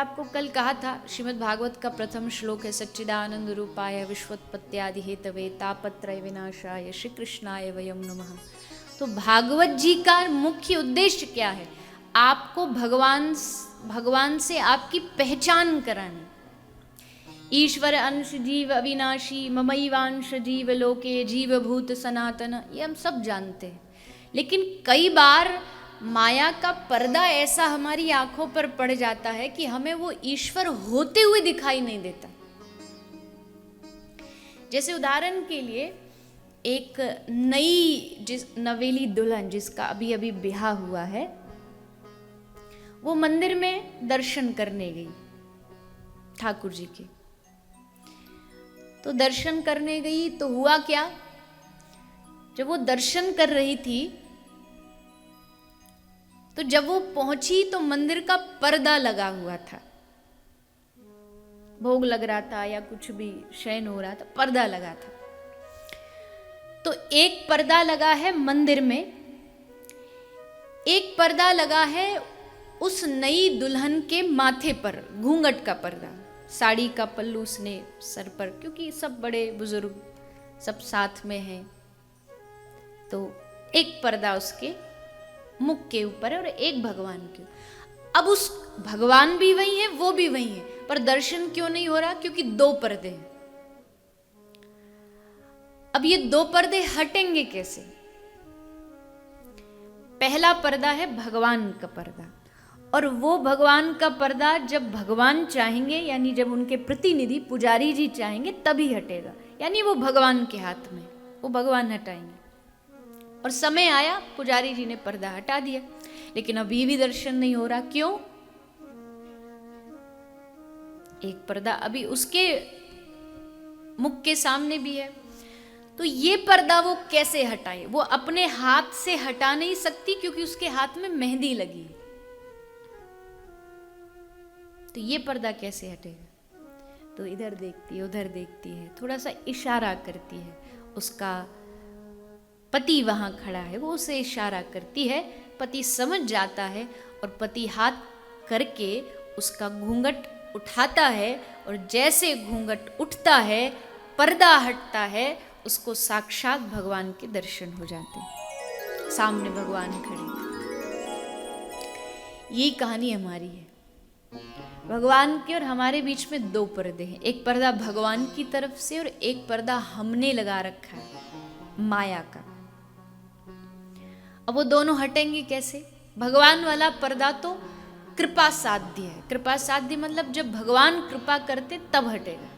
आपको कल कहा था, श्रीमद् भागवत का प्रथम श्लोक है, सच्चिदानंद रूपाय विश्वोत्पत्त्यादि हेतवे तापत्रय विनाशाय श्री कृष्णाय वयम नमः। तो भागवत जी का मुख्य उद्देश्य क्या है? आपको भगवान से आपकी पहचान करानी। ईश्वर अंश जीव अविनाशी ममैवांश जीव लोके जीव भूत सनातन, ये हम सब जानते हैं। लेकिन कई बार माया का पर्दा ऐसा हमारी आंखों पर पड़ जाता है कि हमें वो ईश्वर होते हुए दिखाई नहीं देता। जैसे उदाहरण के लिए, एक नवेली दुल्हन जिसका अभी अभी ब्याह हुआ है, वो मंदिर में दर्शन करने गई ठाकुर जी के। तो दर्शन करने गई तो हुआ क्या, जब वो दर्शन कर रही थी तो जब वो पहुंची तो मंदिर का पर्दा लगा हुआ था। भोग लग रहा था या कुछ भी शयन हो रहा था, पर्दा लगा था। तो एक पर्दा लगा है मंदिर में, एक पर्दा लगा है उस नई दुल्हन के माथे पर, घूंघट का पर्दा, साड़ी का पल्लू उसने सर पर, क्योंकि सब बड़े बुजुर्ग सब साथ में हैं, तो एक पर्दा उसके मुख के ऊपर है और एक भगवान के। अब उस भगवान भी वही है, वो भी वही है, पर दर्शन क्यों नहीं हो रहा? क्योंकि दो पर्दे हैं। अब ये दो पर्दे हटेंगे कैसे? पहला पर्दा है भगवान का पर्दा, और वो भगवान का पर्दा जब भगवान चाहेंगे, यानी जब उनके प्रतिनिधि पुजारी जी चाहेंगे तभी हटेगा, यानी वो भगवान के हाथ में, वो भगवान हटाएंगे। और समय आया, पुजारी जी ने पर्दा हटा दिया, लेकिन अभी भी दर्शन नहीं हो रहा। क्यों? एक पर्दा अभी उसके मुख के सामने भी है। तो ये पर्दा वो कैसे हटाए? वो अपने हाथ से हटा नहीं सकती, क्योंकि उसके हाथ में मेहंदी लगी है। तो ये पर्दा कैसे हटेगा? तो इधर देखती है, उधर देखती है, थोड़ा सा इशारा करती है। उसका पति वहां खड़ा है, वो उसे इशारा करती है, पति समझ जाता है और पति हाथ करके उसका घूंघट उठाता है, और जैसे घूंघट उठता है, पर्दा हटता है, उसको साक्षात भगवान के दर्शन हो जाते हैं, सामने भगवान खड़े। यही कहानी हमारी है। भगवान के और हमारे बीच में दो पर्दे हैं, एक पर्दा भगवान की तरफ से और एक पर्दा हमने लगा रखा है माया का। अब वो दोनों हटेंगे कैसे? भगवान वाला पर्दा तो कृपा साध्य है। कृपा साध्य मतलब जब भगवान कृपा करते तब हटेगा।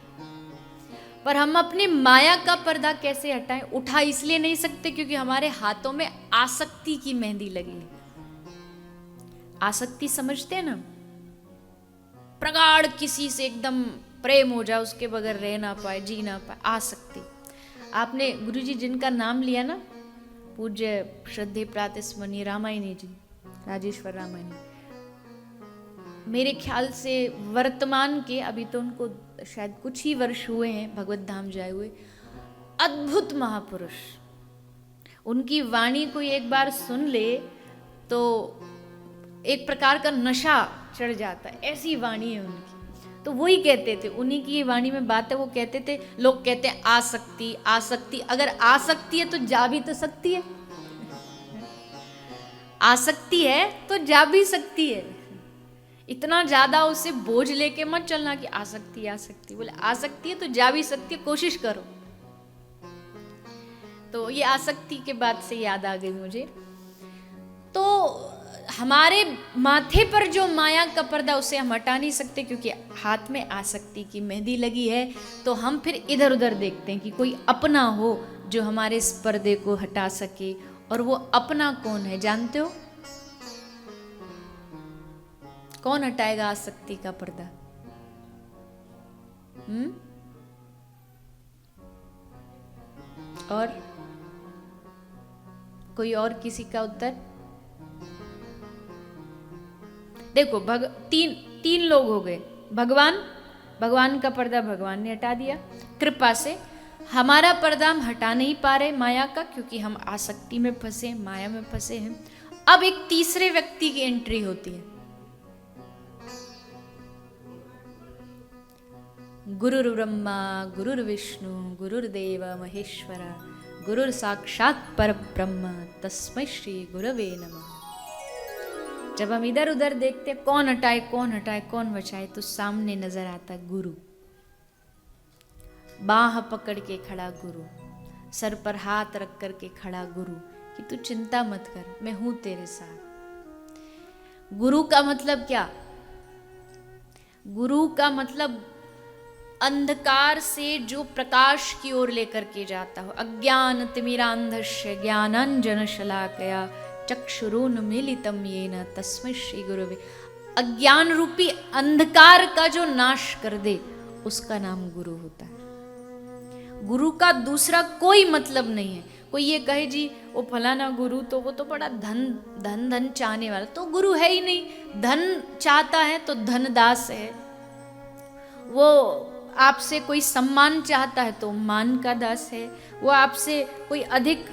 पर हम अपनी माया का पर्दा कैसे हटाएं? उठा इसलिए नहीं सकते क्योंकि हमारे हाथों में आसक्ति की मेहंदी लगी है। आसक्ति समझते हैं ना? प्रगाढ़ किसी से एकदम प्रेम हो जाए, उसके बगैर रह ना पाए, जी ना पाए, आसक्ति। आपने गुरुजी जिनका नाम लिया ना, पूज्य श्रद्धे प्रातस्मरणीय रामायणी जी, राजेश्वर रामायणी, मेरे ख्याल से वर्तमान के, अभी तो उनको शायद कुछ ही वर्ष हुए हैं भगवत धाम जाए हुए, अद्भुत महापुरुष। उनकी वाणी कोई एक बार सुन ले तो एक प्रकार का नशा चढ़ जाता है, ऐसी वाणी है उनकी। तो वही कहते थे, उन्हीं की वाणी में बात है, वो कहते थे, लोग कहते हैं आसक्ति आसक्ति, अगर आसक्ति है तो जा भी तो सकती है, आसक्ति है तो जा भी सकती है। इतना ज्यादा उसे बोझ लेके मत चलना कि आसक्ति आसक्ति, बोले आसक्ति है तो जा भी सकती है, कोशिश करो। तो ये आसक्ति के बाद से याद आ गई मुझे। तो हमारे माथे पर जो माया का पर्दा, उसे हम हटा नहीं सकते क्योंकि हाथ में आसक्ति की मेहंदी लगी है। तो हम फिर इधर उधर देखते हैं कि कोई अपना हो जो हमारे इस पर्दे को हटा सके। और वो अपना कौन है जानते हो? कौन हटाएगा आसक्ति का पर्दा? और कोई और किसी का उत्तर? देखो, तीन लोग हो गए। भगवान का पर्दा भगवान ने हटा दिया कृपा से। हमारा पर्दा हम हटा नहीं पा रहे माया का, क्योंकि हम आसक्ति में फंसे, माया में फंसे हैं। अब एक तीसरे व्यक्ति की एंट्री होती है। गुरुर्ब्रह्मा गुरुर्विष्णु गुरुर्देव महेश्वर गुरुर साक्षात पर ब्रह्म तस्मै श्री गुरवे नमः। जब हम इधर उधर देखते कौन हटाए कौन बचाए, तो सामने नजर आता गुरु। बाह पकड़ के खड़ा गुरु, सर पर हाथ रख कर के खड़ा गुरु कि तू चिंता मत कर, मैं हूं तेरे साथ। गुरु का मतलब क्या? गुरु का मतलब अंधकार से जो प्रकाश की ओर लेकर के जाता हो। अज्ञान तिमिरांधस्य ज्ञानांजन शलाकया चक्षुरुन्मीलितं येन तस्मै श्री गुरवे। अज्ञान रूपी अंधकार का जो नाश कर दे, उसका नाम गुरु होता है। गुरु का दूसरा कोई मतलब नहीं है। कोई ये कहे जी वो फलाना गुरु तो वो तो बड़ा धन चाहने वाला, तो गुरु है ही नहीं। धन चाहता है तो धनदास है। वो आपसे कोई सम्मान चाहता है तो मान का दास है। वो आपसे कोई अधिक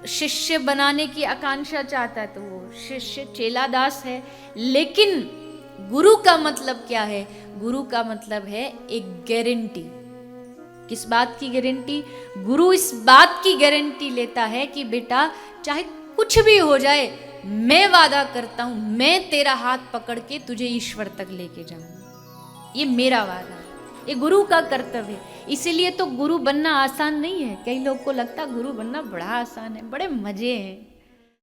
शिष्य बनाने की आकांक्षा चाहता है तो वो शिष्य चेला दास है। लेकिन गुरु का मतलब क्या है? गुरु का मतलब है एक गारंटी। किस बात की गारंटी? गुरु इस बात की गारंटी लेता है कि बेटा चाहे कुछ भी हो जाए, मैं वादा करता हूं, मैं तेरा हाथ पकड़ के तुझे ईश्वर तक लेके जाऊंगा। ये मेरा वादा है, ये गुरु का कर्तव्य है। इसीलिए तो गुरु बनना आसान नहीं है। कई लोग को लगता गुरु बनना बड़ा आसान है, बड़े मजे हैं।